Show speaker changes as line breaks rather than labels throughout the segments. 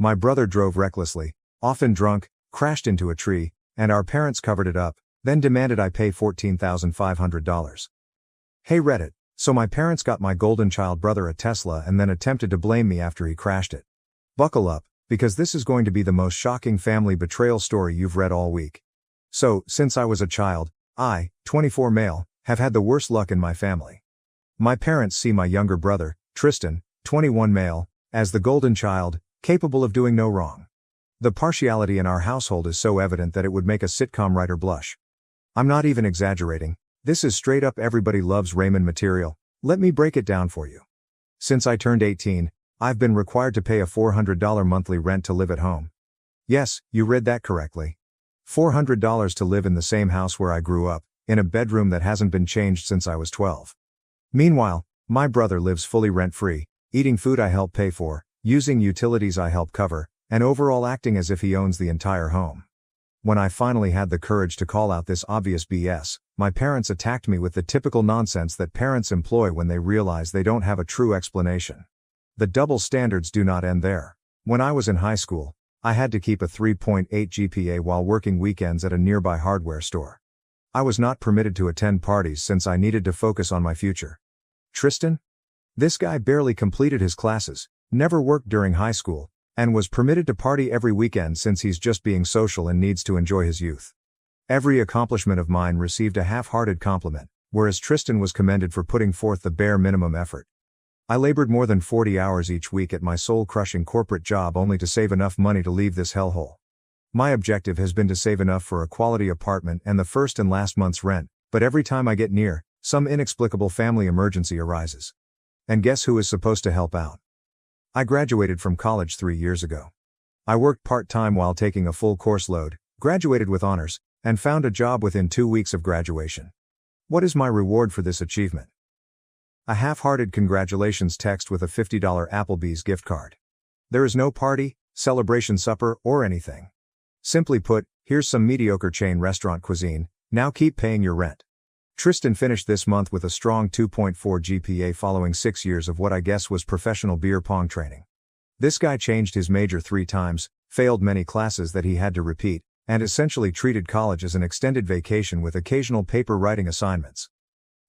My brother drove recklessly, often drunk, crashed into a tree, and our parents covered it up, then demanded I pay $14,500. Hey Reddit, so my parents got my golden child brother a Tesla and then attempted to blame me after he crashed it. Buckle up, because this is going to be the most shocking family betrayal story you've read all week. So, since I was a child, I, 24 male, have had the worst luck in my family. My parents see my younger brother, Tristan, 21 male, as the golden child, capable of doing no wrong. The partiality in our household is so evident that it would make a sitcom writer blush. I'm not even exaggerating, this is straight up everybody loves Raymond material. Let me break it down for you. Since I turned 18, I've been required to pay a $400 monthly rent to live at home. Yes, you read that correctly. $400 to live in the same house where I grew up, in a bedroom that hasn't been changed since I was 12. Meanwhile, my brother lives fully rent-free, eating food I help pay for, using utilities I help cover, and overall acting as if he owns the entire home. When I finally had the courage to call out this obvious BS, my parents attacked me with the typical nonsense that parents employ when they realize they don't have a true explanation. The double standards do not end there. When I was in high school, I had to keep a 3.8 GPA while working weekends at a nearby hardware store. I was not permitted to attend parties since I needed to focus on my future. Tristan? This guy barely completed his classes, never worked during high school, and was permitted to party every weekend since he's just being social and needs to enjoy his youth. Every accomplishment of mine received a half-hearted compliment, whereas Tristan was commended for putting forth the bare minimum effort. I labored more than 40 hours each week at my soul-crushing corporate job only to save enough money to leave this hellhole. My objective has been to save enough for a quality apartment and the first and last month's rent, but every time I get near, some inexplicable family emergency arises. And guess who is supposed to help out? I graduated from college 3 years ago. I worked part-time while taking a full course load, graduated with honors, and found a job within 2 weeks of graduation. What is my reward for this achievement? A half-hearted congratulations text with a $50 Applebee's gift card. There is no party, celebration supper, or anything. Simply put, here's some mediocre chain restaurant cuisine, now keep paying your rent. Tristan finished this month with a strong 2.4 GPA following 6 years of what I guess was professional beer pong training. This guy changed his major 3 times, failed many classes that he had to repeat, and essentially treated college as an extended vacation with occasional paper writing assignments.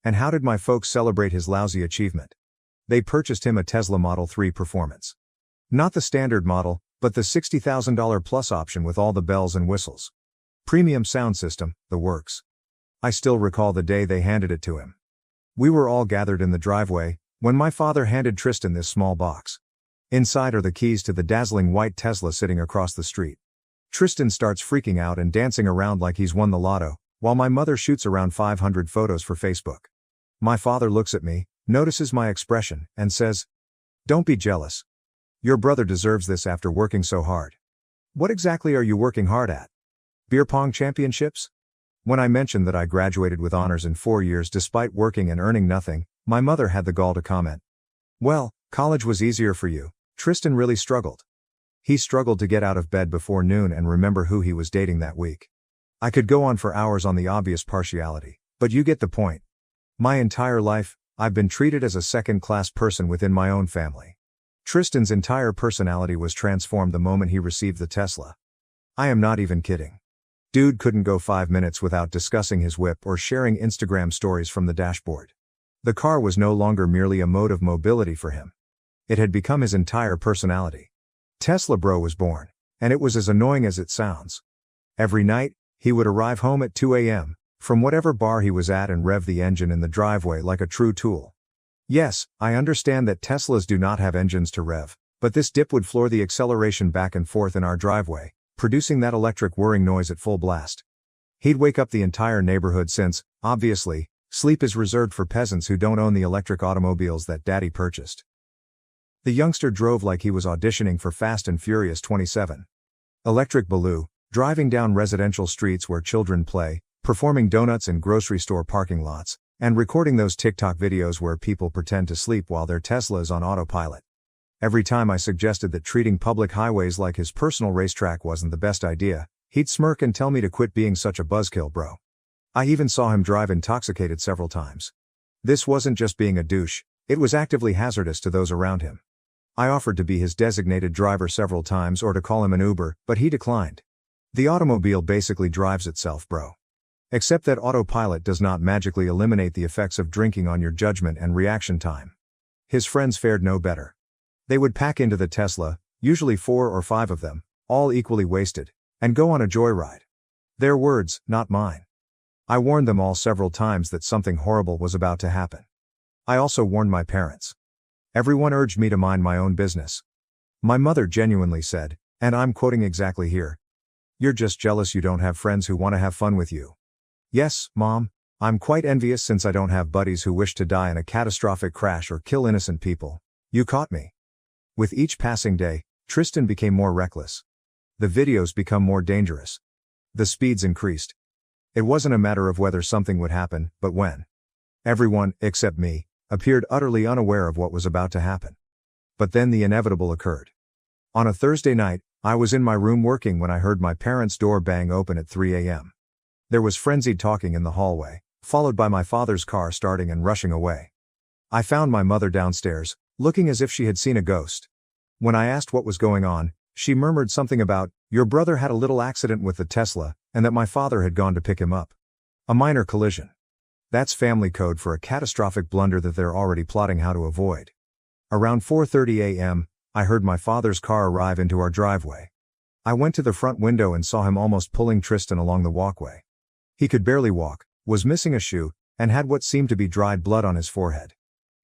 And how did my folks celebrate his lousy achievement? They purchased him a Tesla Model 3 Performance. Not the standard model, but the $60,000 plus option with all the bells and whistles. Premium sound system, the works. I still recall the day they handed it to him. We were all gathered in the driveway, when my father handed Tristan this small box. Inside are the keys to the dazzling white Tesla sitting across the street. Tristan starts freaking out and dancing around like he's won the lotto, while my mother shoots around 500 photos for Facebook. My father looks at me, notices my expression, and says, "Don't be jealous. Your brother deserves this after working so hard." What exactly are you working hard at? Beer pong championships? When I mentioned that I graduated with honors in 4 years despite working and earning nothing, my mother had the gall to comment, "Well, college was easier for you. Tristan really struggled. He struggled to get out of bed before noon and remember who he was dating that week." I could go on for hours on the obvious partiality, but you get the point. My entire life, I've been treated as a second-class person within my own family. Tristan's entire personality was transformed the moment he received the Tesla. I am not even kidding. Dude couldn't go 5 minutes without discussing his whip or sharing Instagram stories from the dashboard. The car was no longer merely a mode of mobility for him. It had become his entire personality. Tesla Bro was born, and it was as annoying as it sounds. Every night, he would arrive home at 2 a.m., from whatever bar he was at and rev the engine in the driveway like a true tool. Yes, I understand that Teslas do not have engines to rev, but this dip would floor the acceleration back and forth in our driveway, producing that electric whirring noise at full blast. He'd wake up the entire neighborhood since, obviously, sleep is reserved for peasants who don't own the electric automobiles that Daddy purchased. The youngster drove like he was auditioning for Fast and Furious 27. Electric Baloo, driving down residential streets where children play, performing donuts in grocery store parking lots, and recording those TikTok videos where people pretend to sleep while their Tesla is on autopilot. Every time I suggested that treating public highways like his personal racetrack wasn't the best idea, he'd smirk and tell me to quit being such a buzzkill bro. I even saw him drive intoxicated several times. This wasn't just being a douche, it was actively hazardous to those around him. I offered to be his designated driver several times or to call him an Uber, but he declined. The automobile basically drives itself, bro. Except that autopilot does not magically eliminate the effects of drinking on your judgment and reaction time. His friends fared no better. They would pack into the Tesla, usually 4 or 5 of them, all equally wasted, and go on a joyride. Their words, not mine. I warned them all several times that something horrible was about to happen. I also warned my parents. Everyone urged me to mind my own business. My mother genuinely said, and I'm quoting exactly here, "You're just jealous you don't have friends who want to have fun with you." Yes, Mom, I'm quite envious since I don't have buddies who wish to die in a catastrophic crash or kill innocent people. You caught me. With each passing day, Tristan became more reckless. The videos become more dangerous. The speeds increased. It wasn't a matter of whether something would happen, but when. Everyone, except me, appeared utterly unaware of what was about to happen. But then the inevitable occurred. On a Thursday night, I was in my room working when I heard my parents' door bang open at 3 a.m. There was frenzied talking in the hallway, followed by my father's car starting and rushing away. I found my mother downstairs, looking as if she had seen a ghost. When I asked what was going on, she murmured something about, "Your brother had a little accident with the Tesla, and that my father had gone to pick him up. A minor collision." That's family code for a catastrophic blunder that they're already plotting how to avoid. Around 4:30 a.m., I heard my father's car arrive into our driveway. I went to the front window and saw him almost pulling Tristan along the walkway. He could barely walk, was missing a shoe, and had what seemed to be dried blood on his forehead.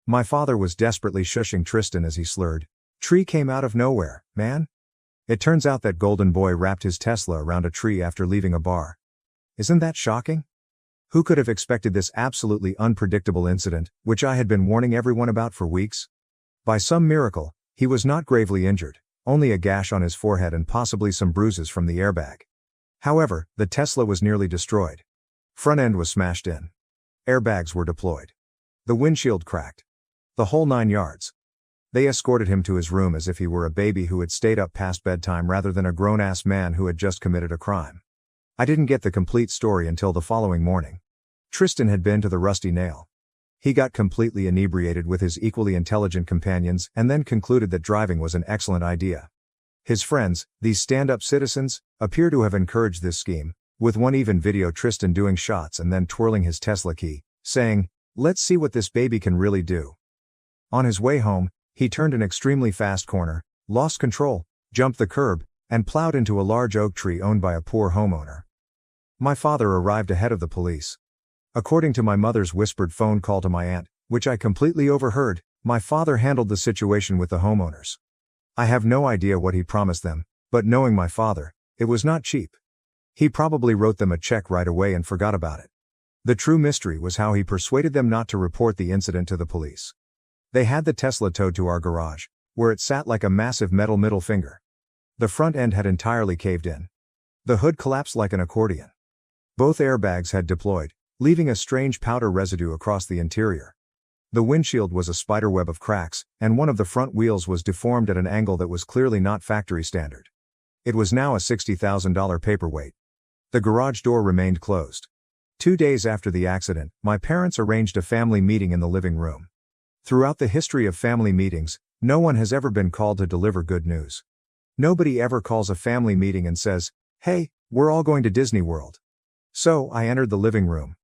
My father was desperately shushing Tristan as he slurred, "Tree came out of nowhere, man." It turns out that golden boy wrapped his Tesla around a tree after leaving a bar. Isn't that shocking? Who could have expected this absolutely unpredictable incident, which I had been warning everyone about for weeks? By some miracle, he was not gravely injured, only a gash on his forehead and possibly some bruises from the airbag. However, the Tesla was nearly destroyed. Front end was smashed in. Airbags were deployed. The windshield cracked. The whole 9 yards. They escorted him to his room as if he were a baby who had stayed up past bedtime rather than a grown-ass man who had just committed a crime. I didn't get the complete story until the following morning. Tristan had been to the Rusty Nail. He got completely inebriated with his equally intelligent companions and then concluded that driving was an excellent idea. His friends, these stand-up citizens, appear to have encouraged this scheme, with one even video Tristan doing shots and then twirling his Tesla key, saying, "Let's see what this baby can really do." On his way home, he turned an extremely fast corner, lost control, jumped the curb, and plowed into a large oak tree owned by a poor homeowner. My father arrived ahead of the police. According to my mother's whispered phone call to my aunt, which I completely overheard, my father handled the situation with the homeowners. I have no idea what he promised them, but knowing my father, it was not cheap. He probably wrote them a check right away and forgot about it. The true mystery was how he persuaded them not to report the incident to the police. They had the Tesla towed to our garage, where it sat like a massive metal middle finger. The front end had entirely caved in. The hood collapsed like an accordion. Both airbags had deployed, leaving a strange powder residue across the interior. The windshield was a spiderweb of cracks, and one of the front wheels was deformed at an angle that was clearly not factory standard. It was now a $60,000 paperweight. The garage door remained closed. 2 days after the accident, my parents arranged a family meeting in the living room. Throughout the history of family meetings, no one has ever been called to deliver good news. Nobody ever calls a family meeting and says, "Hey, we're all going to Disney World." So, I entered the living room.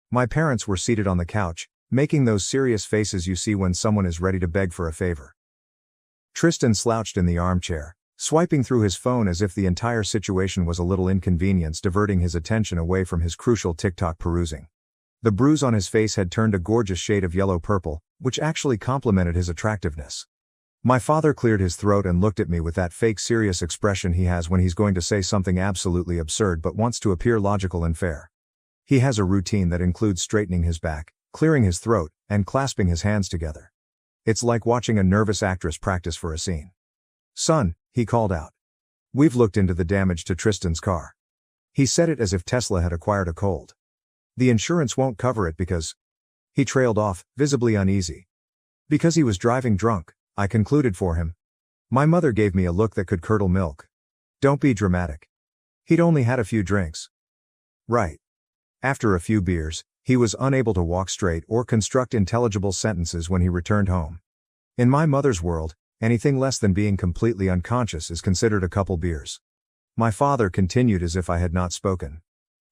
My parents were seated on the couch, making those serious faces you see when someone is ready to beg for a favor. Tristan slouched in the armchair, swiping through his phone as if the entire situation was a little inconvenience, diverting his attention away from his crucial TikTok perusing. The bruise on his face had turned a gorgeous shade of yellow-purple, which actually complemented his attractiveness. My father cleared his throat and looked at me with that fake serious expression he has when he's going to say something absolutely absurd but wants to appear logical and fair. He has a routine that includes straightening his back, clearing his throat, and clasping his hands together. It's like watching a nervous actress practice for a scene. "Son," he called out. "We've looked into the damage to Tristan's car." He said it as if Tesla had acquired a cold. "The insurance won't cover it because..." He trailed off, visibly uneasy. "Because he was driving drunk," I concluded for him. My mother gave me a look that could curdle milk. "Don't be dramatic. He'd only had a few drinks." Right. After a few beers, he was unable to walk straight or construct intelligible sentences when he returned home. In my mother's world, Anything less than being completely unconscious is considered a couple beers. My father continued as if I had not spoken.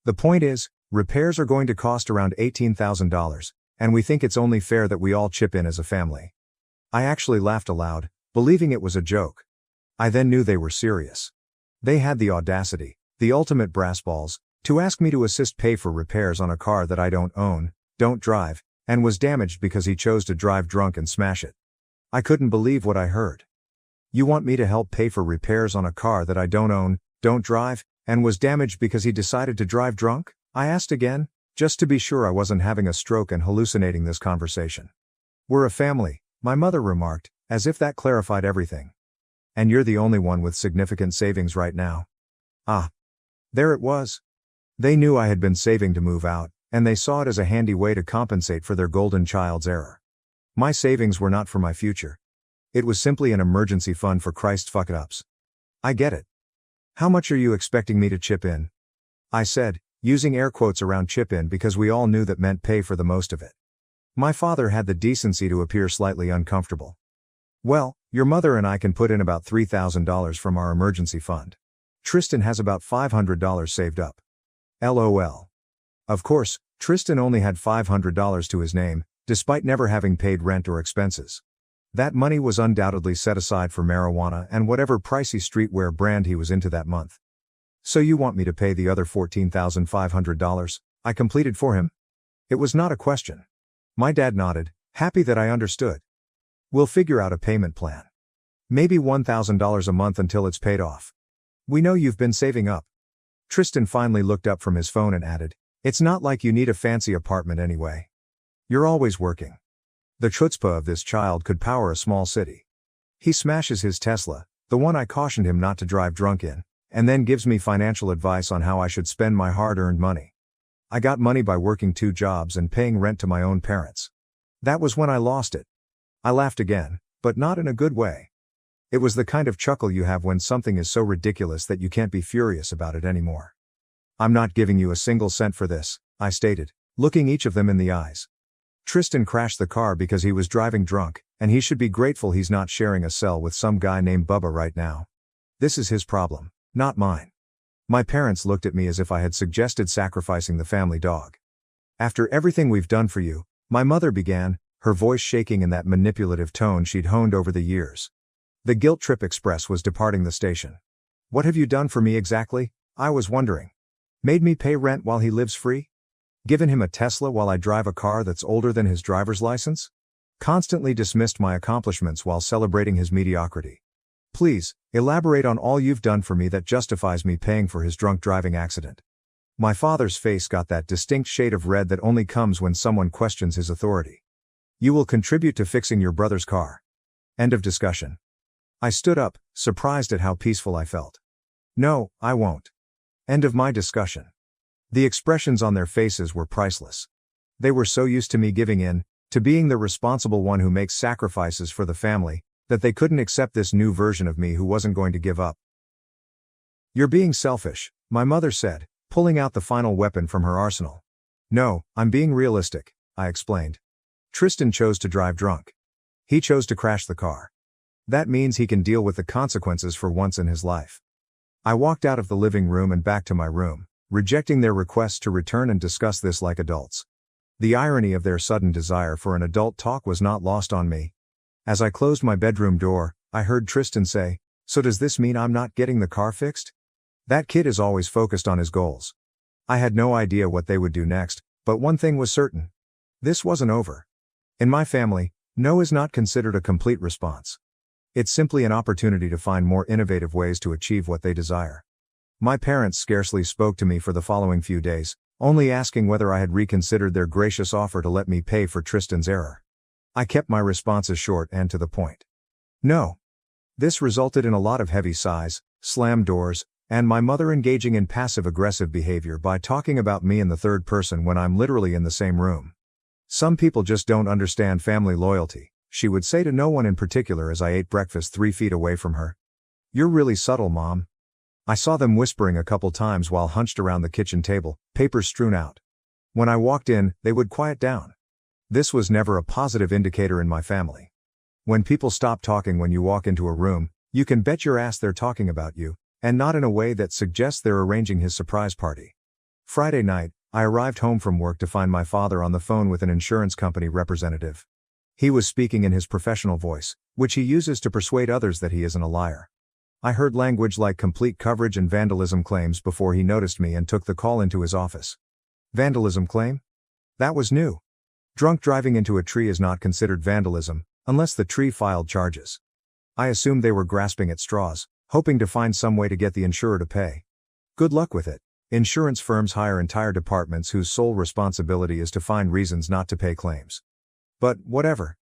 The point is, repairs are going to cost around $18,000, and we think it's only fair that we all chip in as a family. I actually laughed aloud, believing it was a joke. I then knew they were serious. They had the audacity, the ultimate brass balls, to ask me to assist pay for repairs on a car that I don't own, don't drive, and was damaged because he chose to drive drunk and smash it. I couldn't believe what I heard. You want me to help pay for repairs on a car that I don't own, don't drive, and was damaged because he decided to drive drunk? I asked again, just to be sure I wasn't having a stroke and hallucinating this conversation. We're a family, my mother remarked, as if that clarified everything. And you're the only one with significant savings right now. Ah. There it was. They knew I had been saving to move out, and they saw it as a handy way to compensate for their golden child's error. My savings were not for my future. It was simply an emergency fund for Christ's fuck-ups. I get it. How much are you expecting me to chip in? I said, using air quotes around chip in because we all knew that meant pay for the most of it. My father had the decency to appear slightly uncomfortable. Well, your mother and I can put in about $3,000 from our emergency fund. Tristan has about $500 saved up. LOL. Of course, Tristan only had $500 to his name, despite never having paid rent or expenses. That money was undoubtedly set aside for marijuana and whatever pricey streetwear brand he was into that month. So you want me to pay the other $14,500? I completed for him. It was not a question. My dad nodded, happy that I understood. We'll figure out a payment plan. Maybe $1,000 a month until it's paid off. We know you've been saving up. Tristan finally looked up from his phone and added, it's not like you need a fancy apartment anyway. You're always working. The chutzpah of this child could power a small city. He smashes his Tesla, the one I cautioned him not to drive drunk in, and then gives me financial advice on how I should spend my hard-earned money. I got money by working 2 jobs and paying rent to my own parents. That was when I lost it. I laughed again, but not in a good way. It was the kind of chuckle you have when something is so ridiculous that you can't be furious about it anymore. I'm not giving you a single cent for this, I stated, looking each of them in the eyes. Tristan crashed the car because he was driving drunk, and he should be grateful he's not sharing a cell with some guy named Bubba right now. This is his problem, not mine. My parents looked at me as if I had suggested sacrificing the family dog. After everything we've done for you, my mother began, her voice shaking in that manipulative tone she'd honed over the years. The Guilt Trip Express was departing the station. What have you done for me exactly? I was wondering. Made me pay rent while he lives free? Given him a Tesla while I drive a car that's older than his driver's license? Constantly dismissed my accomplishments while celebrating his mediocrity. Please, elaborate on all you've done for me that justifies me paying for his drunk driving accident. My father's face got that distinct shade of red that only comes when someone questions his authority. You will contribute to fixing your brother's car. End of discussion. I stood up, surprised at how peaceful I felt. No, I won't. End of my discussion. The expressions on their faces were priceless. They were so used to me giving in, to being the responsible one who makes sacrifices for the family, that they couldn't accept this new version of me who wasn't going to give up. You're being selfish, my mother said, pulling out the final weapon from her arsenal. No, I'm being realistic, I explained. Tristan chose to drive drunk. He chose to crash the car. That means he can deal with the consequences for once in his life. I walked out of the living room and back to my room, rejecting their request to return and discuss this like adults. The irony of their sudden desire for an adult talk was not lost on me. As I closed my bedroom door, I heard Tristan say, "So does this mean I'm not getting the car fixed?" That kid is always focused on his goals. I had no idea what they would do next, but one thing was certain. This wasn't over. In my family, no is not considered a complete response. It's simply an opportunity to find more innovative ways to achieve what they desire. My parents scarcely spoke to me for the following few days, only asking whether I had reconsidered their gracious offer to let me pay for Tristan's error. I kept my responses short and to the point. No. This resulted in a lot of heavy sighs, slammed doors, and my mother engaging in passive-aggressive behavior by talking about me in the third person when I'm literally in the same room. Some people just don't understand family loyalty, she would say to no one in particular as I ate breakfast 3 feet away from her. You're really subtle, Mom. I saw them whispering a couple times while hunched around the kitchen table, papers strewn out. When I walked in, they would quiet down. This was never a positive indicator in my family. When people stop talking when you walk into a room, you can bet your ass they're talking about you, and not in a way that suggests they're arranging his surprise party. Friday night, I arrived home from work to find my father on the phone with an insurance company representative. He was speaking in his professional voice, which he uses to persuade others that he isn't a liar. I heard language like complete coverage and vandalism claims before he noticed me and took the call into his office. Vandalism claim? That was new. Drunk driving into a tree is not considered vandalism, unless the tree filed charges. I assumed they were grasping at straws, hoping to find some way to get the insurer to pay. Good luck with it. Insurance firms hire entire departments whose sole responsibility is to find reasons not to pay claims. But, whatever.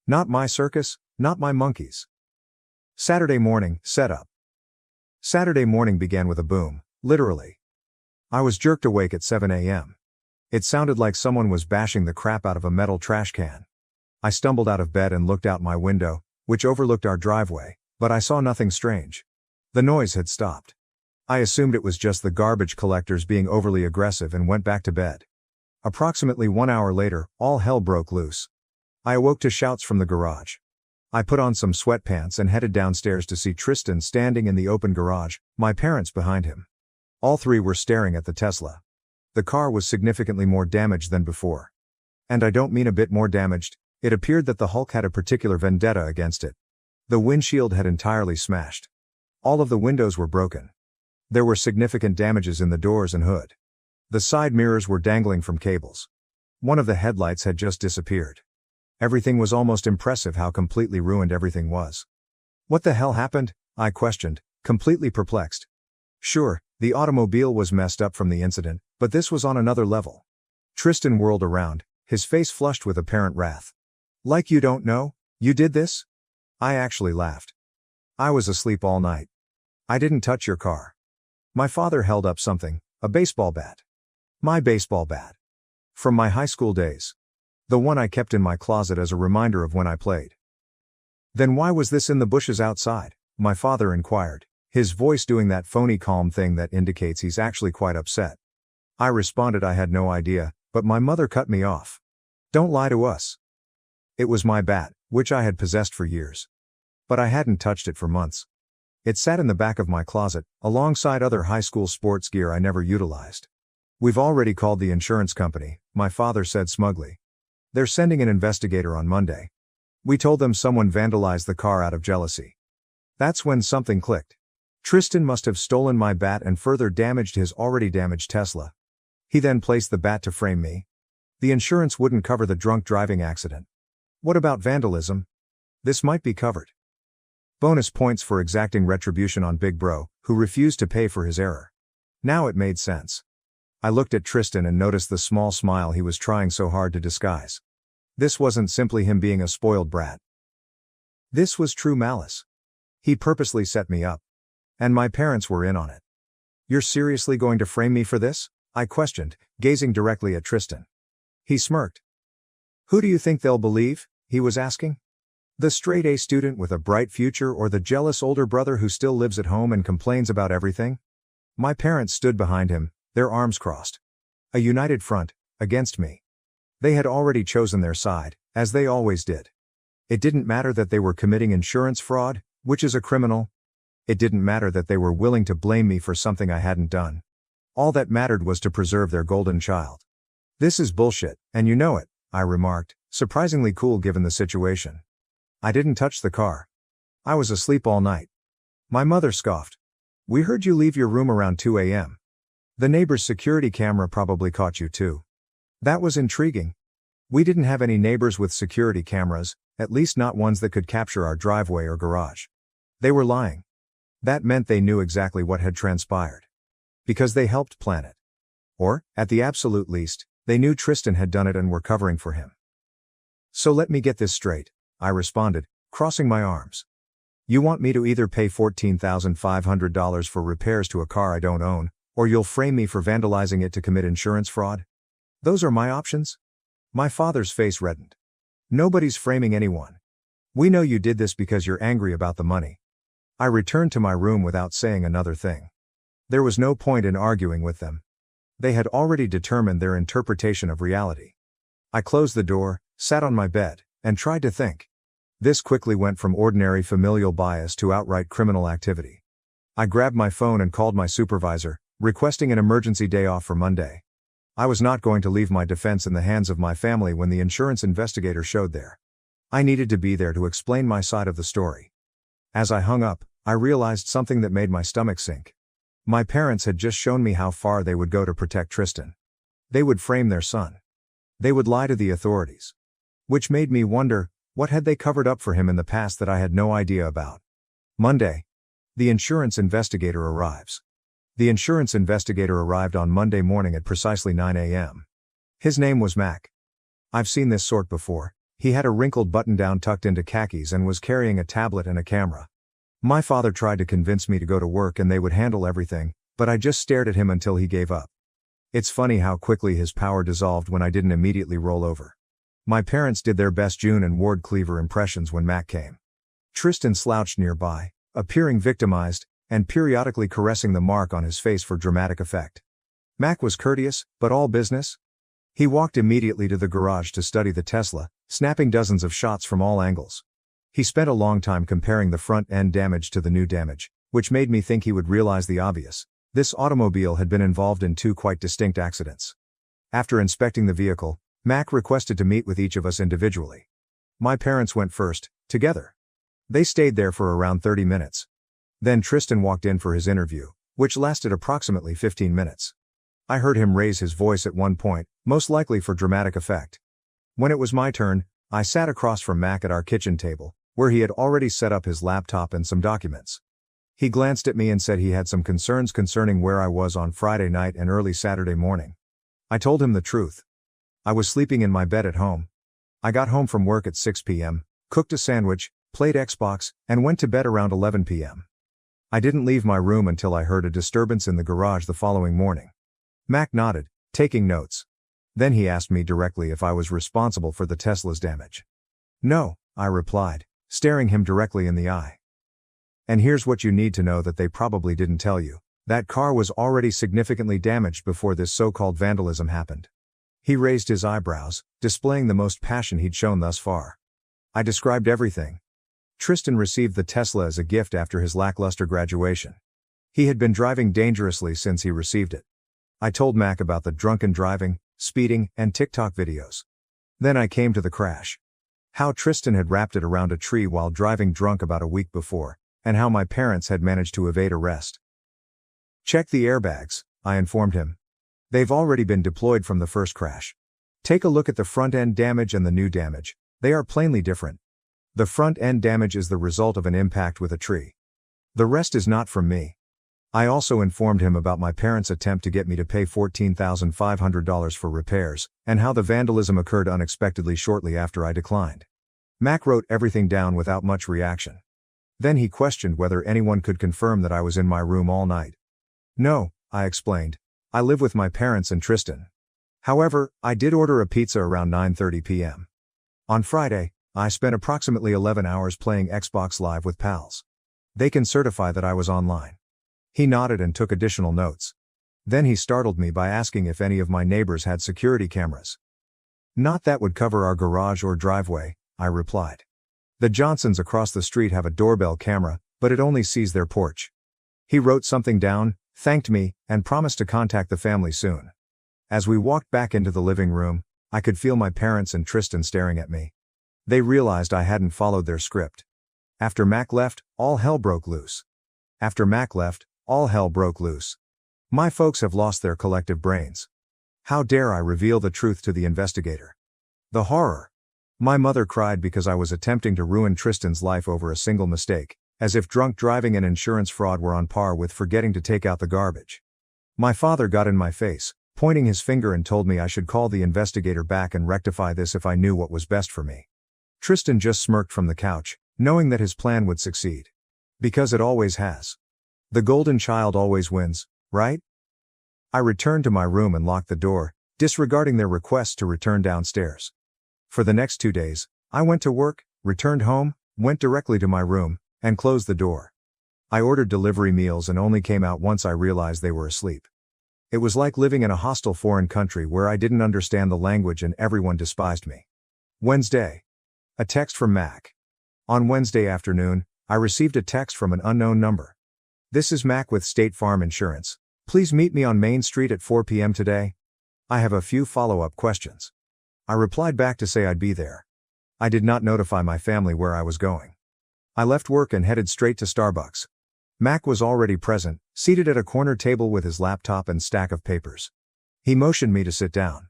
Not my circus, not my monkeys. Saturday morning, setup. Saturday morning began with a boom, literally. I was jerked awake at 7 a.m. It sounded like someone was bashing the crap out of a metal trash can. I stumbled out of bed and looked out my window, which overlooked our driveway, but I saw nothing strange. The noise had stopped. I assumed it was just the garbage collectors being overly aggressive and went back to bed. Approximately 1 hour later, all hell broke loose. I awoke to shouts from the garage. I put on some sweatpants and headed downstairs to see Tristan standing in the open garage, my parents behind him. All three were staring at the Tesla. The car was significantly more damaged than before. And I don't mean a bit more damaged. It appeared that the Hulk had a particular vendetta against it. The windshield had entirely smashed. All of the windows were broken. There were significant damages in the doors and hood. The side mirrors were dangling from cables. One of the headlights had just disappeared. Everything was almost impressive how completely ruined everything was. What the hell happened? I questioned, completely perplexed. Sure, the automobile was messed up from the incident, but this was on another level. Tristan whirled around, his face flushed with apparent wrath. Like you don't know? You did this? I actually laughed. I was asleep all night. I didn't touch your car. My father held up something, a baseball bat. My baseball bat. From my high school days. The one I kept in my closet as a reminder of when I played. Then why was this in the bushes outside? My father inquired, his voice doing that phony calm thing that indicates he's actually quite upset. I responded I had no idea, but my mother cut me off. Don't lie to us. It was my bat, which I had possessed for years. But I hadn't touched it for months. It sat in the back of my closet, alongside other high school sports gear I never utilized. We've already called the insurance company, my father said smugly. They're sending an investigator on Monday. We told them someone vandalized the car out of jealousy. That's when something clicked. Tristan must have stolen my bat and further damaged his already damaged Tesla. He then placed the bat to frame me. The insurance wouldn't cover the drunk driving accident. What about vandalism? This might be covered. Bonus points for exacting retribution on Big Bro, who refused to pay for his error. Now it made sense. I looked at Tristan and noticed the small smile he was trying so hard to disguise. This wasn't simply him being a spoiled brat. This was true malice. He purposely set me up. And my parents were in on it. You're seriously going to frame me for this? I questioned, gazing directly at Tristan. He smirked. Who do you think they'll believe? He was asking. The straight A student with a bright future or the jealous older brother who still lives at home and complains about everything? My parents stood behind him, their arms crossed. A united front, against me. They had already chosen their side, as they always did. It didn't matter that they were committing insurance fraud, which is a criminal. It didn't matter that they were willing to blame me for something I hadn't done. All that mattered was to preserve their golden child. This is bullshit, and you know it, I remarked, surprisingly cool given the situation. I didn't touch the car. I was asleep all night. My mother scoffed. We heard you leave your room around 2 a.m. The neighbor's security camera probably caught you too. That was intriguing. We didn't have any neighbors with security cameras, at least not ones that could capture our driveway or garage. They were lying. That meant they knew exactly what had transpired. Because they helped plan it. Or, at the absolute least, they knew Tristan had done it and were covering for him. So let me get this straight, I responded, crossing my arms. You want me to either pay $14,500 for repairs to a car I don't own, or you'll frame me for vandalizing it to commit insurance fraud? Those are my options? My father's face reddened. Nobody's framing anyone. We know you did this because you're angry about the money. I returned to my room without saying another thing. There was no point in arguing with them. They had already determined their interpretation of reality. I closed the door, sat on my bed, and tried to think. This quickly went from ordinary familial bias to outright criminal activity. I grabbed my phone and called my supervisor, requesting an emergency day off for Monday. I was not going to leave my defense in the hands of my family when the insurance investigator showed there. I needed to be there to explain my side of the story. As I hung up, I realized something that made my stomach sink. My parents had just shown me how far they would go to protect Tristan. They would frame their son. They would lie to the authorities. Which made me wonder, what had they covered up for him in the past that I had no idea about? Monday. The insurance investigator arrives. The insurance investigator arrived on Monday morning at precisely 9 a.m. His name was Mac. I've seen this sort before. He had a wrinkled button-down tucked into khakis and was carrying a tablet and a camera. My father tried to convince me to go to work and they would handle everything, but I just stared at him until he gave up. It's funny how quickly his power dissolved when I didn't immediately roll over. My parents did their best June and Ward Cleaver impressions when Mac came. Tristan slouched nearby, appearing victimized, and periodically caressing the mark on his face for dramatic effect. Mac was courteous, but all business. He walked immediately to the garage to study the Tesla, snapping dozens of shots from all angles. He spent a long time comparing the front-end damage to the new damage, which made me think he would realize the obvious. This automobile had been involved in two quite distinct accidents. After inspecting the vehicle, Mac requested to meet with each of us individually. My parents went first, together. They stayed there for around 30 minutes. Then Tristan walked in for his interview, which lasted approximately 15 minutes. I heard him raise his voice at one point, most likely for dramatic effect. When it was my turn, I sat across from Mac at our kitchen table, where he had already set up his laptop and some documents. He glanced at me and said he had some concerns concerning where I was on Friday night and early Saturday morning. I told him the truth. I was sleeping in my bed at home. I got home from work at 6 p.m., cooked a sandwich, played Xbox, and went to bed around 11 p.m. I didn't leave my room until I heard a disturbance in the garage the following morning. Mac nodded, taking notes. Then he asked me directly if I was responsible for the Tesla's damage. No, I replied, staring him directly in the eye. And here's what you need to know that they probably didn't tell you. That car was already significantly damaged before this so-called vandalism happened. He raised his eyebrows, displaying the most passion he'd shown thus far. I described everything. Tristan received the Tesla as a gift after his lackluster graduation. He had been driving dangerously since he received it. I told Mac about the drunken driving, speeding, and TikTok videos. Then I came to the crash. How Tristan had wrapped it around a tree while driving drunk about a week before, and how my parents had managed to evade arrest. Check the airbags, I informed him. They've already been deployed from the first crash. Take a look at the front-end damage and the new damage. They are plainly different. The front-end damage is the result of an impact with a tree. The rest is not from me. I also informed him about my parents' attempt to get me to pay $14,500 for repairs, and how the vandalism occurred unexpectedly shortly after I declined. Mac wrote everything down without much reaction. Then he questioned whether anyone could confirm that I was in my room all night. No, I explained. I live with my parents and Tristan. However, I did order a pizza around 9:30 p.m. On Friday, I spent approximately 11 hours playing Xbox Live with pals. They can certify that I was online. He nodded and took additional notes. Then he startled me by asking if any of my neighbors had security cameras. Not that would cover our garage or driveway, I replied. The Johnsons across the street have a doorbell camera, but it only sees their porch. He wrote something down, thanked me, and promised to contact the family soon. As we walked back into the living room, I could feel my parents and Tristan staring at me. They realized I hadn't followed their script. After Mac left, all hell broke loose. After Mac left, all hell broke loose. My folks have lost their collective brains. How dare I reveal the truth to the investigator? The horror. My mother cried because I was attempting to ruin Tristan's life over a single mistake, as if drunk driving and insurance fraud were on par with forgetting to take out the garbage. My father got in my face, pointing his finger, and told me I should call the investigator back and rectify this if I knew what was best for me. Tristan just smirked from the couch, knowing that his plan would succeed. Because it always has. The golden child always wins, right? I returned to my room and locked the door, disregarding their requests to return downstairs. For the next 2 days, I went to work, returned home, went directly to my room, and closed the door. I ordered delivery meals and only came out once I realized they were asleep. It was like living in a hostile foreign country where I didn't understand the language and everyone despised me. Wednesday. A text from Mac. On Wednesday afternoon, I received a text from an unknown number. "This is Mac with State Farm Insurance. Please meet me on Main Street at 4 p.m. today. I have a few follow-up questions." I replied back to say I'd be there. I did not notify my family where I was going. I left work and headed straight to Starbucks. Mac was already present, seated at a corner table with his laptop and stack of papers. He motioned me to sit down.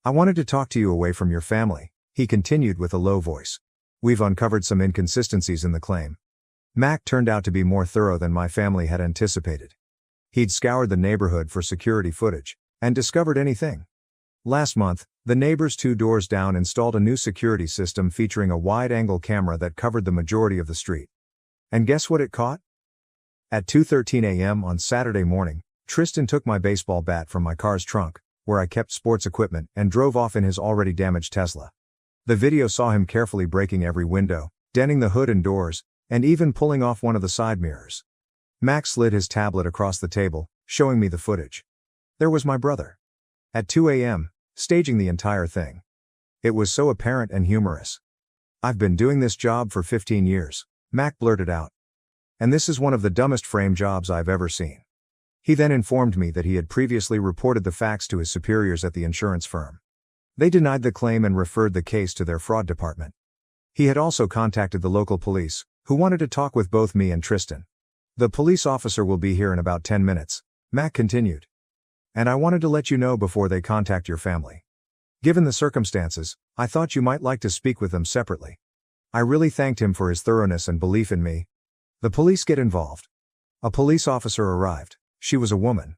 "I wanted to talk to you away from your family," he continued with a low voice. "We've uncovered some inconsistencies in the claim." Mac turned out to be more thorough than my family had anticipated. He'd scoured the neighborhood for security footage, and discovered anything. Last month, the neighbors 2 doors down installed a new security system featuring a wide-angle camera that covered the majority of the street. And guess what it caught? At 2:13 a.m. on Saturday morning, Tristan took my baseball bat from my car's trunk, where I kept sports equipment, and drove off in his already damaged Tesla. The video saw him carefully breaking every window, denting the hood and doors, and even pulling off one of the side mirrors. Max slid his tablet across the table, showing me the footage. There was my brother. At 2 a.m., staging the entire thing. It was so apparent and humorous. "I've been doing this job for 15 years, Mac blurted out. "And this is one of the dumbest frame jobs I've ever seen." He then informed me that he had previously reported the facts to his superiors at the insurance firm. They denied the claim and referred the case to their fraud department. He had also contacted the local police, who wanted to talk with both me and Tristan. "The police officer will be here in about 10 minutes, Mac continued. "And I wanted to let you know before they contact your family. Given the circumstances, I thought you might like to speak with them separately." I really thanked him for his thoroughness and belief in me. The police get involved. A police officer arrived. She was a woman.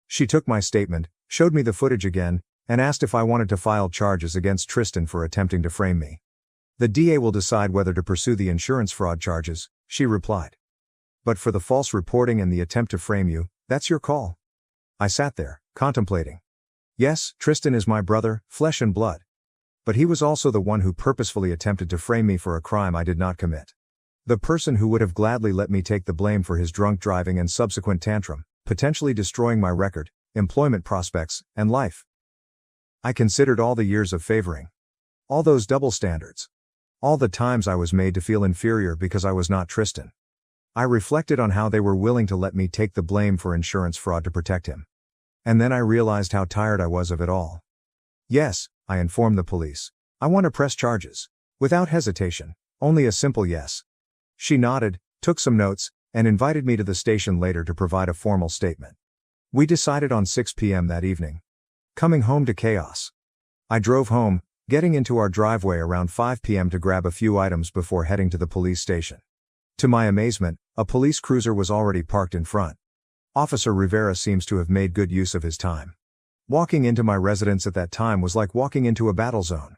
She took my statement, showed me the footage again, and asked if I wanted to file charges against Tristan for attempting to frame me. "The DA will decide whether to pursue the insurance fraud charges," she replied. "But for the false reporting and the attempt to frame you, that's your call." I sat there, contemplating. Yes, Tristan is my brother, flesh and blood. But he was also the one who purposefully attempted to frame me for a crime I did not commit. The person who would have gladly let me take the blame for his drunk driving and subsequent tantrum, potentially destroying my record, employment prospects, and life. I considered all the years of favoring. All those double standards. All the times I was made to feel inferior because I was not Tristan. I reflected on how they were willing to let me take the blame for insurance fraud to protect him. And then I realized how tired I was of it all. "Yes," I informed the police. "I want to press charges." Without hesitation, only a simple yes. She nodded, took some notes, and invited me to the station later to provide a formal statement. We decided on 6 p.m. that evening. Coming home to chaos. I drove home, getting into our driveway around 5 p.m. to grab a few items before heading to the police station. To my amazement, a police cruiser was already parked in front. Officer Rivera seems to have made good use of his time. Walking into my residence at that time was like walking into a battle zone.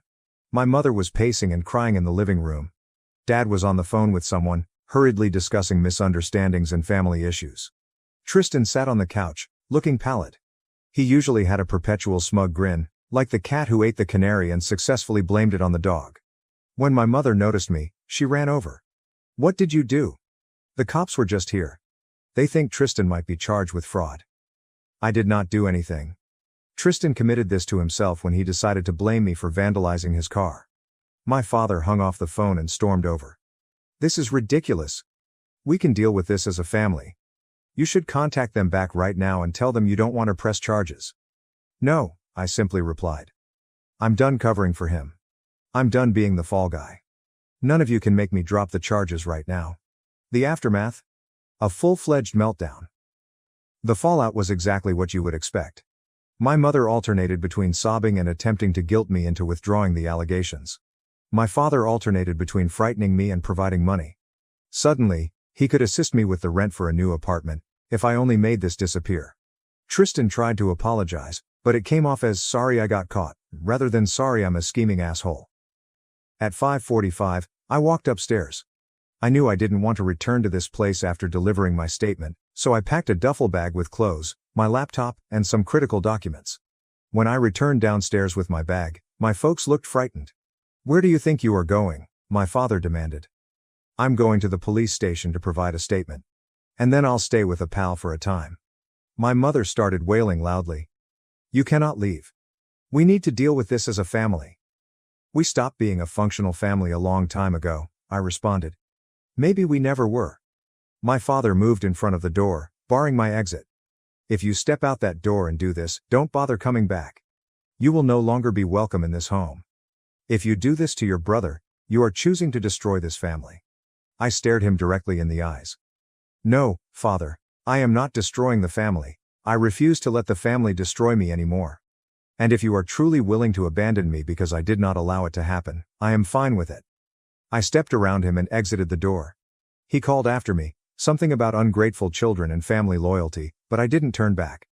My mother was pacing and crying in the living room. Dad was on the phone with someone, hurriedly discussing misunderstandings and family issues. Tristan sat on the couch, looking pallid. He usually had a perpetual smug grin, like the cat who ate the canary and successfully blamed it on the dog. When my mother noticed me, she ran over. "What did you do?" "The cops were just here. They think Tristan might be charged with fraud." I did not do anything. Tristan committed this to himself when he decided to blame me for vandalizing his car. My father hung off the phone and stormed over. "This is ridiculous. We can deal with this as a family. You should contact them back right now and tell them you don't want to press charges." "No," I simply replied. "I'm done covering for him. I'm done being the fall guy. None of you can make me drop the charges right now." The aftermath? A full-fledged meltdown. The fallout was exactly what you would expect. My mother alternated between sobbing and attempting to guilt me into withdrawing the allegations. My father alternated between frightening me and providing money. Suddenly, he could assist me with the rent for a new apartment, if I only made this disappear. Tristan tried to apologize, but it came off as "sorry I got caught," rather than "sorry I'm a scheming asshole." At 5:45, I walked upstairs. I knew I didn't want to return to this place after delivering my statement, so I packed a duffel bag with clothes, my laptop, and some critical documents. When I returned downstairs with my bag, my folks looked frightened. "Where do you think you are going?" my father demanded. "I'm going to the police station to provide a statement. And then I'll stay with a pal for a time." My mother started wailing loudly. "You cannot leave. We need to deal with this as a family. We stopped being a functional family a long time ago," I responded. Maybe we never were. My father moved in front of the door, barring my exit. If you step out that door and do this, don't bother coming back. You will no longer be welcome in this home. If you do this to your brother, you are choosing to destroy this family. I stared him directly in the eyes. No, Father, I am not destroying the family. I refuse to let the family destroy me anymore. And if you are truly willing to abandon me because I did not allow it to happen, I am fine with it. I stepped around him and exited the door. He called after me, something about ungrateful children and family loyalty, but I didn't turn back.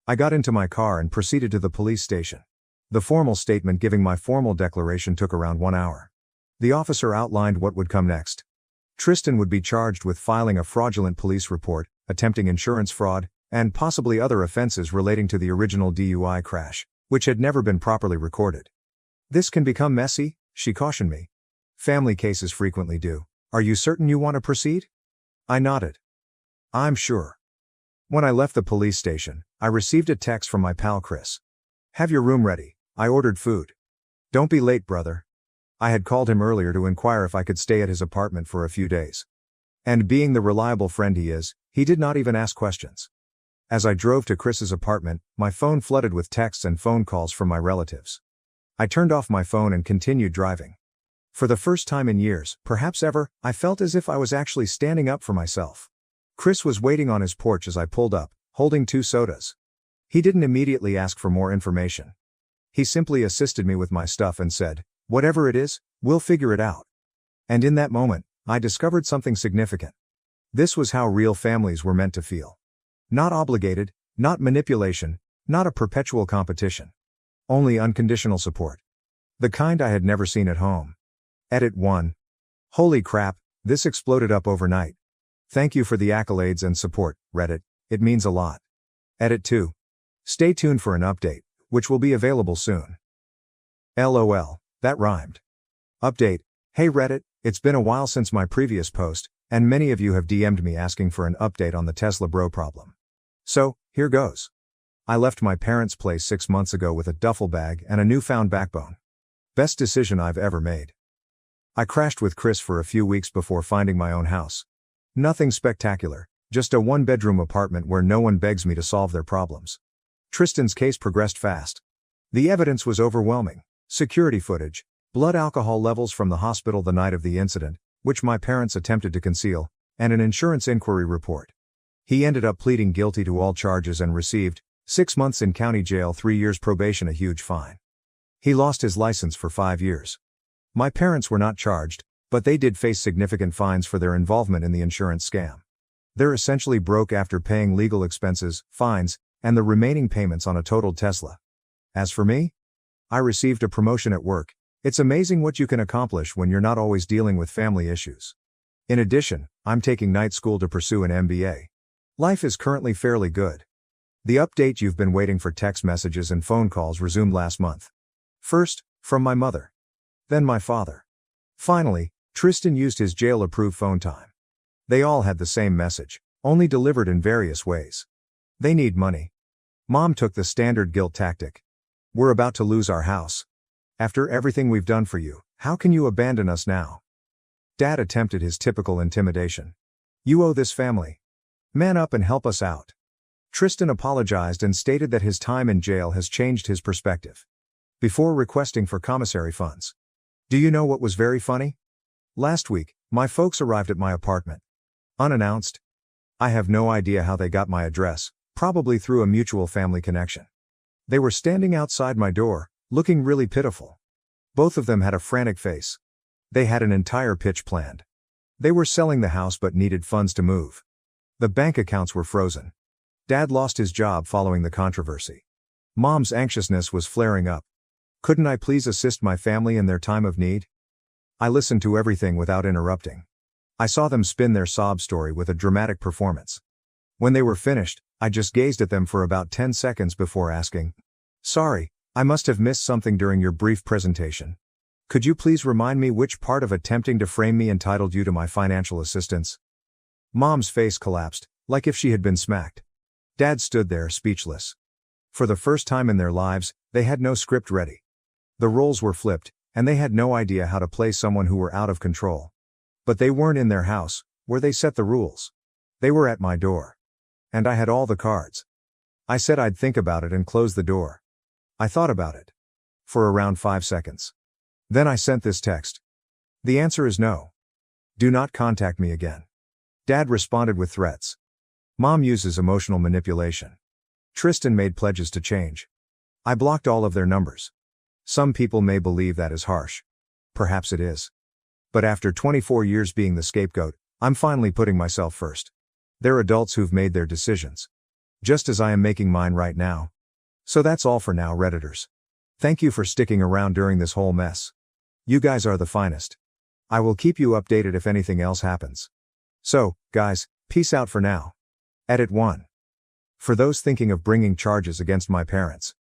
I got into my car and proceeded to the police station. The formal statement giving my formal declaration took around 1 hour. The officer outlined what would come next. Tristan would be charged with filing a fraudulent police report, attempting insurance fraud, and possibly other offenses relating to the original DUI crash, which had never been properly recorded. This can become messy, she cautioned me. Family cases frequently do. Are you certain you want to proceed? I nodded. I'm sure. When I left the police station, I received a text from my pal Chris. Have your room ready. I ordered food. Don't be late, brother. I had called him earlier to inquire if I could stay at his apartment for a few days. And being the reliable friend he is, he did not even ask questions. As I drove to Chris's apartment, my phone flooded with texts and phone calls from my relatives. I turned off my phone and continued driving. For the first time in years, perhaps ever, I felt as if I was actually standing up for myself. Chris was waiting on his porch as I pulled up, holding 2 sodas. He didn't immediately ask for more information. He simply assisted me with my stuff and said, "Whatever it is, we'll figure it out." And in that moment, I discovered something significant. This was how real families were meant to feel. Not obligated, not manipulation, not a perpetual competition. Only unconditional support. The kind I had never seen at home. Edit 1. Holy crap, this exploded up overnight. Thank you for the accolades and support, Reddit, it means a lot. Edit 2. Stay tuned for an update, which will be available soon. LOL, that rhymed. Update, hey Reddit, it's been a while since my previous post, and many of you have DM'd me asking for an update on the Tesla bro problem. So, here goes. I left my parents' place 6 months ago with a duffel bag and a newfound backbone. Best decision I've ever made. I crashed with Chris for a few weeks before finding my own house. Nothing spectacular, just a 1-bedroom apartment where no one begs me to solve their problems. Tristan's case progressed fast. The evidence was overwhelming. Security footage, blood alcohol levels from the hospital the night of the incident, which my parents attempted to conceal, and an insurance inquiry report. He ended up pleading guilty to all charges and received 6 months in county jail, 3 years probation, a huge fine. He lost his license for 5 years. My parents were not charged, but they did face significant fines for their involvement in the insurance scam. They're essentially broke after paying legal expenses, fines, and the remaining payments on a totaled Tesla. As for me, I received a promotion at work. It's amazing what you can accomplish when you're not always dealing with family issues. In addition, I'm taking night school to pursue an MBA. Life is currently fairly good. The update you've been waiting for: text messages and phone calls resumed last month. First, from my mother. Then my father. Finally, Tristan used his jail-approved phone time. They all had the same message, only delivered in various ways. They need money. Mom took the standard guilt tactic. We're about to lose our house. After everything we've done for you, how can you abandon us now? Dad attempted his typical intimidation. You owe this family. Man up and help us out. Tristan apologized and stated that his time in jail has changed his perspective. Before requesting for commissary funds. Do you know what was very funny? Last week, my folks arrived at my apartment. Unannounced. I have no idea how they got my address, probably through a mutual family connection. They were standing outside my door, looking really pitiful. Both of them had a frantic face. They had an entire pitch planned. They were selling the house but needed funds to move. The bank accounts were frozen. Dad lost his job following the controversy. Mom's anxiousness was flaring up. Couldn't I please assist my family in their time of need? I listened to everything without interrupting. I saw them spin their sob story with a dramatic performance. When they were finished, I just gazed at them for about 10 seconds before asking, "Sorry, I must have missed something during your brief presentation. Could you please remind me which part of attempting to frame me entitled you to my financial assistance?" Mom's face collapsed, like if she had been smacked. Dad stood there speechless. For the first time in their lives, they had no script ready. The roles were flipped, and they had no idea how to play someone who were out of control. But they weren't in their house, where they set the rules. They were at my door. And I had all the cards. I said I'd think about it and close the door. I thought about it. For around 5 seconds. Then I sent this text. The answer is no. Do not contact me again. Dad responded with threats. Mom uses emotional manipulation. Tristan made pledges to change. I blocked all of their numbers. Some people may believe that is harsh. Perhaps it is. But after 24 years being the scapegoat, I'm finally putting myself first. They're adults who've made their decisions. Just as I am making mine right now. So that's all for now, Redditors. Thank you for sticking around during this whole mess. You guys are the finest. I will keep you updated if anything else happens. So, guys, peace out for now. Edit 1. For those thinking of bringing charges against my parents.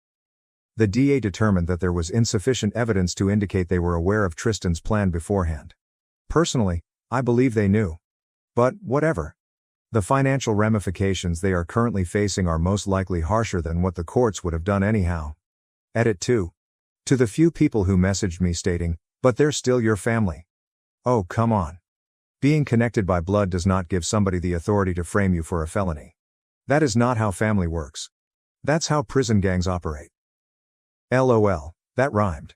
The DA determined that there was insufficient evidence to indicate they were aware of Tristan's plan beforehand. Personally, I believe they knew. But, whatever. The financial ramifications they are currently facing are most likely harsher than what the courts would have done anyhow. Edit 2. To the few people who messaged me stating, but they're still your family. Oh, come on. Being connected by blood does not give somebody the authority to frame you for a felony. That is not how family works. That's how prison gangs operate. LOL, that rhymed.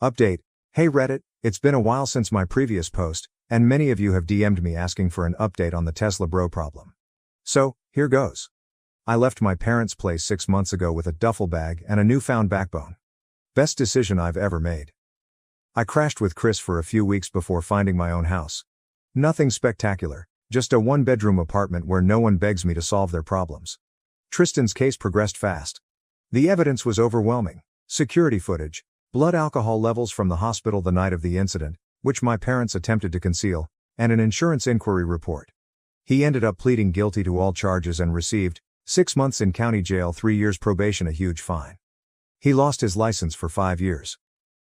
Update. Hey Reddit, it's been a while since my previous post, and many of you have DM'd me asking for an update on the Tesla bro problem. So, here goes. I left my parents' place 6 months ago with a duffel bag and a newfound backbone. Best decision I've ever made. I crashed with Chris for a few weeks before finding my own house. Nothing spectacular, just a one-bedroom apartment where no one begs me to solve their problems. Tristan's case progressed fast. The evidence was overwhelming. Security footage, blood alcohol levels from the hospital the night of the incident, which my parents attempted to conceal, and an insurance inquiry report. He ended up pleading guilty to all charges and received 6 months in county jail, 3 years probation, a huge fine. He lost his license for 5 years.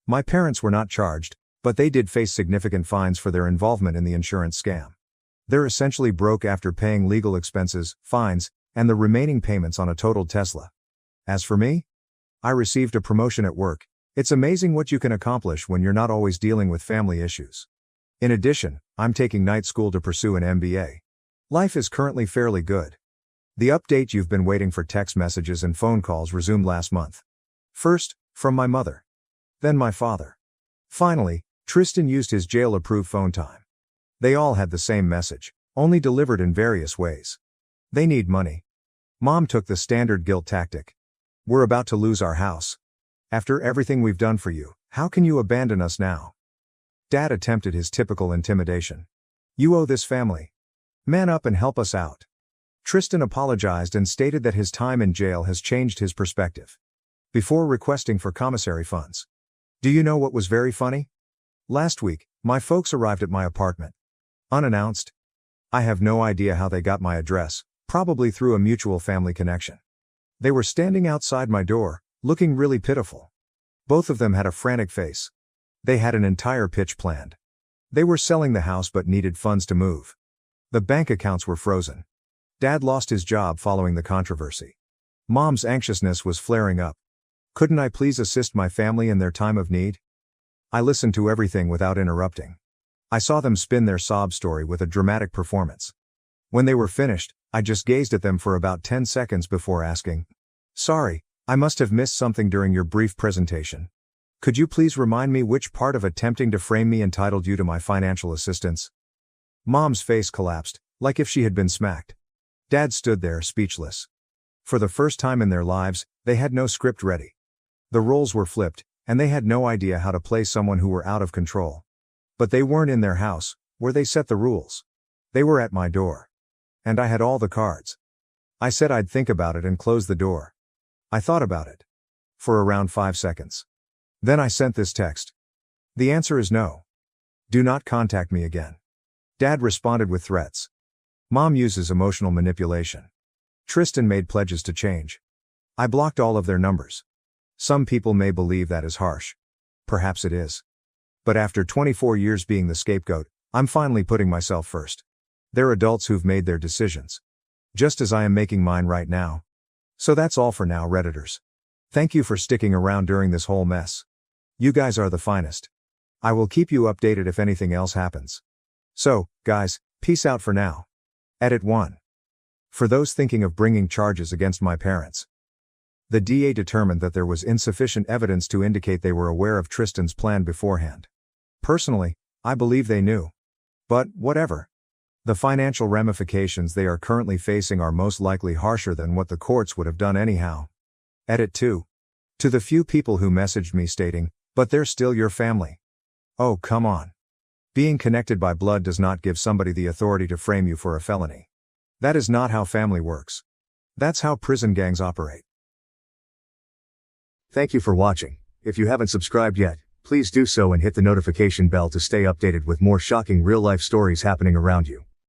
My parents were not charged, but they did face significant fines for their involvement in the insurance scam. They're essentially broke after paying legal expenses, fines, and the remaining payments on a totaled Tesla. As for me, I received a promotion at work. It's amazing what you can accomplish when you're not always dealing with family issues. In addition, I'm taking night school to pursue an MBA. Life is currently fairly good. The update you've been waiting for: text messages and phone calls resumed last month. First, from my mother. Then my father. Finally, Tristan used his jail-approved phone time. They all had the same message, only delivered in various ways. They need money. Mom took the standard guilt tactic. We're about to lose our house. After everything we've done for you, how can you abandon us now? Dad attempted his typical intimidation. You owe this family. Man up and help us out. Tristan apologized and stated that his time in jail has changed his perspective. Before requesting for commissary funds. Do you know what was very funny? Last week, my folks arrived at my apartment. Unannounced. I have no idea how they got my address, probably through a mutual family connection. They were standing outside my door, looking really pitiful. Both of them had a frantic face. They had an entire pitch planned. They were selling the house but needed funds to move. The bank accounts were frozen. Dad lost his job following the controversy. Mom's anxiousness was flaring up. Couldn't I please assist my family in their time of need? I listened to everything without interrupting. I saw them spin their sob story with a dramatic performance. When they were finished, I just gazed at them for about 10 seconds before asking, "Sorry, I must have missed something during your brief presentation. Could you please remind me which part of attempting to frame me entitled you to my financial assistance?" Mom's face collapsed, like if she had been smacked. Dad stood there speechless. For the first time in their lives, they had no script ready. The roles were flipped, and they had no idea how to play someone who were out of control. But they weren't in their house, where they set the rules. They were at my door. And I had all the cards. I said I'd think about it and close the door. I thought about it. For around 5 seconds. Then I sent this text. The answer is no. Do not contact me again. Dad responded with threats. Mom uses emotional manipulation. Tristan made pledges to change. I blocked all of their numbers. Some people may believe that is harsh. Perhaps it is. But after 24 years being the scapegoat, I'm finally putting myself first. They're adults who've made their decisions. Just as I am making mine right now. So that's all for now, Redditors. Thank you for sticking around during this whole mess. You guys are the finest. I will keep you updated if anything else happens. So, guys, peace out for now. Edit 1. For those thinking of bringing charges against my parents. The DA determined that there was insufficient evidence to indicate they were aware of Tristan's plan beforehand. Personally, I believe they knew. But, whatever. The financial ramifications they are currently facing are most likely harsher than what the courts would have done anyhow. Edit 2. To the few people who messaged me stating, "But they're still your family." Oh, come on. Being connected by blood does not give somebody the authority to frame you for a felony. That is not how family works. That's how prison gangs operate.
Thank you for watching. If you haven't subscribed yet, please do so and hit the notification bell to stay updated with more shocking real-life stories happening around you.